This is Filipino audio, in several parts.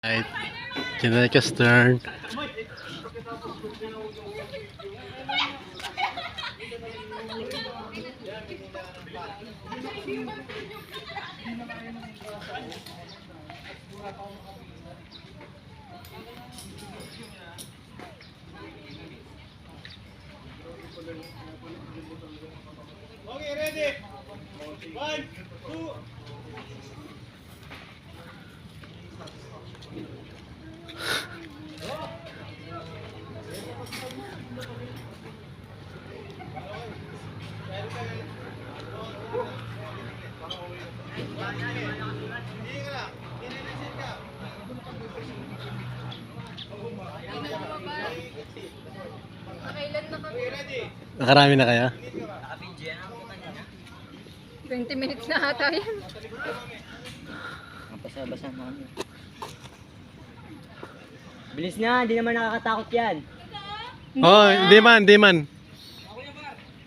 Right, Janika's turn. Okay, ready? 1, 2. Nakailan na kami? Nakarami na kaya? 20 minutes na ata yan. Basa-basa mo kami. Bilis na, hindi naman nakakatakot yan. Oh, hindi man.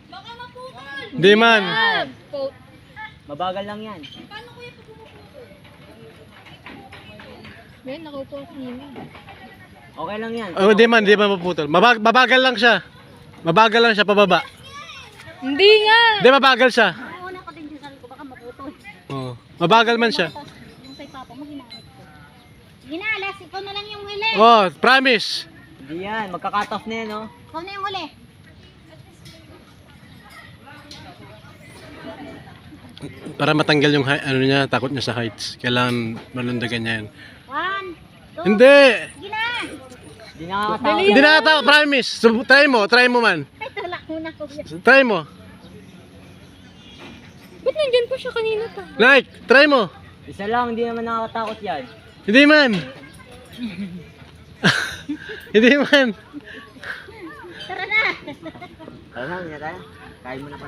Baka maputol! Hindi man. Mabagal lang yan. Paano kuya pag pumuputol? Ben, nakaupo ako kanina. Okay lang yan. Oh, hindi man mapuputol. Mabagal lang siya. Mabagal lang siya pababa. Hindi nga! Hindi, mabagal siya. Una ko din sa ko baka maputol. Oh, mabagal man siya. Yung kay papa mo ginamit ko. Ginalas, ikaw na lang yung huli. Oh, promise. Hindi yan, magka-cut off na yan, oh. Ikaw na yung huli. Para matanggal yung ano niya, takot niya sa heights. Kailangan malundagan niya yan. 1, 2, Hindi! sige na. Hindi nakakatakot. Hindi nakatawa, promise. Try mo man. Ay, tulak muna ko. Try mo. Ba't nandyan pa siya kanina pa? Like, try mo. Isa lang, hindi naman nakakatakot yan. Hindi man. Hindi man. Tara na. Tara na, hindi na tayo. Kain mo na pala.